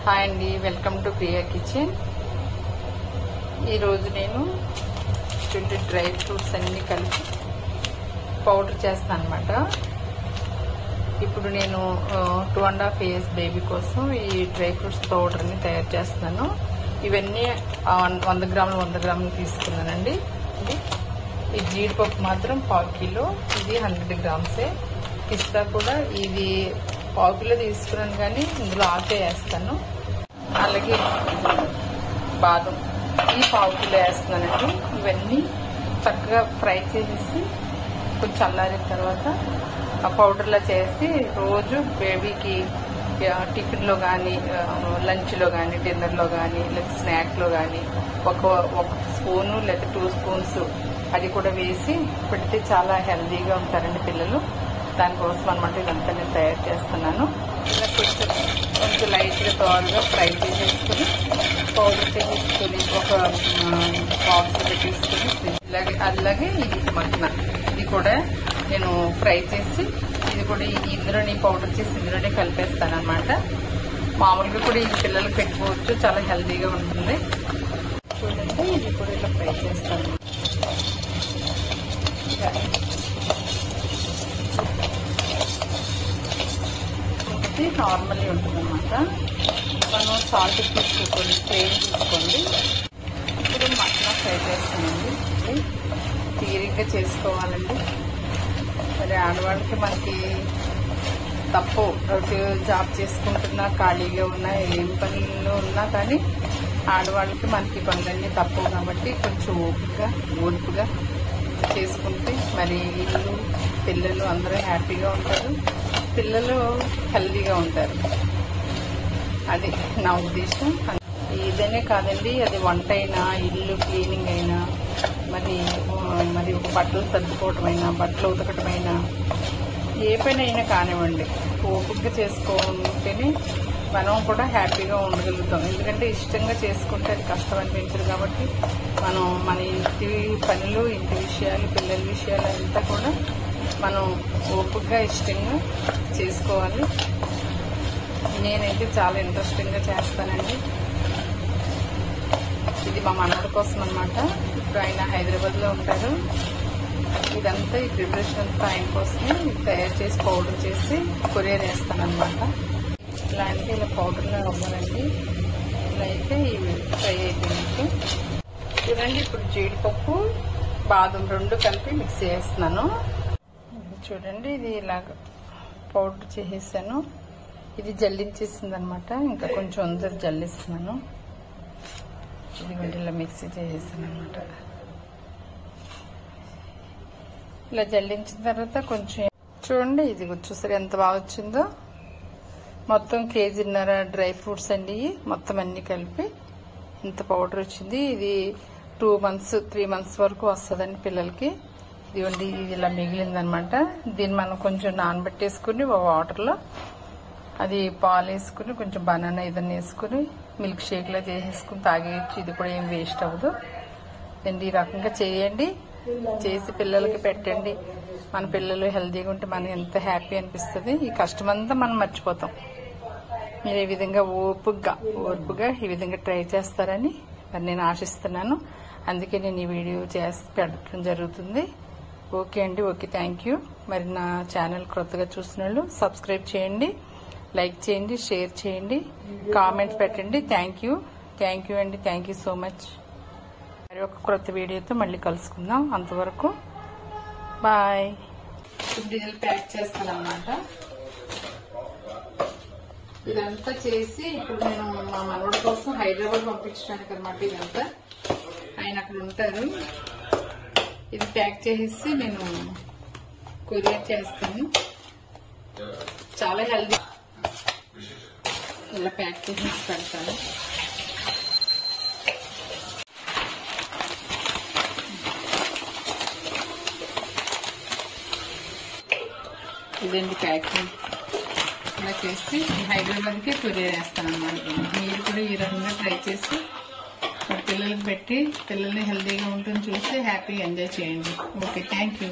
Hi అండి, welcome to Priya kitchen. ఈరోజు నేను డ్రై ఫ్రూట్స్ అన్నీ కలిపి పౌడర్ చేస్తాను అనమాట. ఇప్పుడు నేను 2.5 years బేబీ కోసం ఈ డ్రై ఫ్రూట్స్ పౌడర్ని తయారు చేస్తున్నాను. ఇవన్నీ 100 గ్రాములు తీసుకున్నానండి. ఈ జీడిపప్పు మాత్రం 1/4 కిలో, ఇది 100 గ్రామ్సే. పిస్తా కూడా ఇది 1/4 కిలో తీసుకున్నాను, కానీ ఇందులో ఆకే వేస్తాను. అలాగే బాదం ఈ 1/4 కిలో వేస్తున్నానండి. ఇవన్నీ చక్కగా ఫ్రై చేసేసి కొంచెం చల్లారిన తర్వాత ఆ పౌడర్లా చేసి రోజు బేబీకి టిఫిన్లో కానీ, లంచ్లో కానీ, డిన్నర్లో కానీ, లేదా స్నాక్లో కానీ ఒక స్పూను లేదా 2 స్పూన్స్ అది కూడా వేసి పెడితే చాలా హెల్దీగా ఉంటారండి పిల్లలు. దానికోసం అనమాట ఇదంతా నేను తయారు చేస్తున్నాను. ఇలా కొంచెం లైట్గా తోడుగా ఫ్రై చేసేసుకుని పౌడర్ చేసేసుకుని ఒక బాక్స్లో తీసుకుని అలాగే ఇది మగ్న ఇది కూడా నేను ఫ్రై చేసి ఇది కూడా ఇందులోనే పౌడర్ చేసి ఇందులోనే కలిపేస్తాను అనమాట. మామూలుగా కూడా ఈ పిల్లలకు పెట్టుకోవచ్చు, చాలా హెల్దీగా ఉంటుంది. చూడండి, ఇది కూడా ఇలా ఫ్రై చేస్తాను. ఇది నార్మల్లీ ఉంటుందన్నమాట. మనం సాల్ట్ తీసుకోండి, ట్రైన్ తీసుకోండి. ఇప్పుడు మటన్ ఫ్రై చేస్తానండి. తీరిగ్గా చేసుకోవాలండి. మరి ఆడవాళ్ళకి మనకి తప్పు జాబ్ చేసుకుంటున్నా, ఖాళీగా ఉన్నా, ఏం పనుల్లో ఉన్నా కానీ ఆడవాళ్ళకి మనకి పనులన్నీ తప్పవు. కాబట్టి కొంచెం ఓర్పుగా చేసుకుంటే మరి ఇల్లు పిల్లలు అందరూ హ్యాపీగా ఉంటారు, పిల్లలు హెల్దీగా ఉంటారు. అది నా ఉద్దేశం. ఏదైనా కాదండి, అది వంట అయినా, ఇల్లు క్లీనింగ్ అయినా, మరి ఒక బట్టలు సర్దుకోవటం అయినా, బట్టలు ఉతకటమైనా, ఏ పని అయినా కానివ్వండి, ఓపికగా చేసుకుంటేనే మనం కూడా హ్యాపీగా ఉండగలుగుతాం. ఎందుకంటే ఇష్టంగా చేసుకుంటే అది కష్టం అనిపించదు. కాబట్టి మనం మన ఇంటి పనులు, ఇంటి విషయాలు, పిల్లల విషయాలు అంతా కూడా మనం ఓపికగా ఇష్టంగా చేసుకోవాలి. నేనైతే చాలా ఇంట్రెస్టింగ్గా చేస్తానండి. ఇది మా మనవడి కోసం అనమాట. ఇప్పుడు ఆయన హైదరాబాద్లో ఉంటారు. ఇదంతా ఈ ప్రిపరేషన్ అంతా ఆయన కోసమే తయారు చేసి పౌడర్ చేసి కొరియర్ వేస్తానమాట. ఇలా పౌడర్లో అవ్వాలండి. ఇలా అయితే ఇవి ఫ్రై అయిపోయినట్టు. చూడండి, ఇప్పుడు జీడిపప్పు బాదం 2 కలిపి మిక్స్ చేస్తున్నాను. చూడండి, ఇది ఇలాగ పౌడర్ చేసేసాను. ఇది జల్లించేసింది అనమాట. ఇంకా కొంచెం అందరు జల్లిస్తున్నాను. ఇది ఇలా మిక్సీ చేసేసాను అనమాట. ఇలా జల్లించిన తర్వాత కొంచెం చూడండి, ఇది చూసారు ఎంత బాగా వచ్చిందో. మొత్తం 1.5 kg డ్రై ఫ్రూట్స్ అండి. మొత్తం అన్ని కలిపి ఇంత పౌడర్ వచ్చింది. ఇది 2 months 3 months వరకు వస్తుందండి పిల్లలకి. ఇదిగోండి, ఇది ఇలా మిగిలిందనమాట. దీన్ని మనం కొంచెం నానబెట్టేసుకుని వాటర్లో అది పాలు వేసుకుని కొంచెం బనానా ఏదన్నా వేసుకుని మిల్క్ షేక్లా చేసేసుకుని తాగేయచ్చు. ఇది కూడా ఏం వేస్ట్ అవ్వదు. ఈ రకంగా చేయండి, చేసి పిల్లలకి పెట్టండి. మన పిల్లలు హెల్తీగా ఉంటే మనకి ఎంత హ్యాపీ అనిపిస్తుంది. ఈ కష్టమంతా మనం మర్చిపోతాం. మీరు ఈ విధంగా ఓర్పుగా ఈ విధంగా ట్రై చేస్తారని మరి నేను ఆశిస్తున్నాను. అందుకే నేను ఈ వీడియో చేసి పెట్టడం జరుగుతుంది. ఓకే అండి, ఓకే, థ్యాంక్ యూ. మరి నా ఛానల్ కొత్తగా చూసిన వాళ్ళు సబ్స్క్రైబ్ చేయండి, లైక్ చేయండి, షేర్ చేయండి, కామెంట్స్ పెట్టండి. థ్యాంక్ యూ అండి, థ్యాంక్ యూ సో మచ్. మరి ఒక కొత్త వీడియోతో మళ్ళీ కలుసుకుందాం. అంతవరకు బాయ్. ఇప్పుడు ప్యాక్ చేస్తాను అన్నమాట. ఇదంతా చేసి ఇప్పుడు నేను మా మనవడి కోసం హైదరాబాద్ పంపించడానికి అనమాట. ఇదంతా ఆయన అక్కడ ఉంటారు. ఇది ప్యాక్ చేసి నేను కొరియర్ చేస్తాను. చాలా హెల్దీ. ఇలా ప్యాక్ చేసి పెడతాను. ఇదండి ప్యాకింగ్. ఇలా చేసి హైదరాబాద్కి కొరియర్ వేస్తాను అన్నమాట. మీరు కూడా ఈ రకంగా ట్రై చేసి పిల్లలకి పెట్టి పిల్లల్ని హెల్తీగా ఉంటుంది చూసి హ్యాపీగా ఎంజాయ్ చేయండి. Okay, thank you.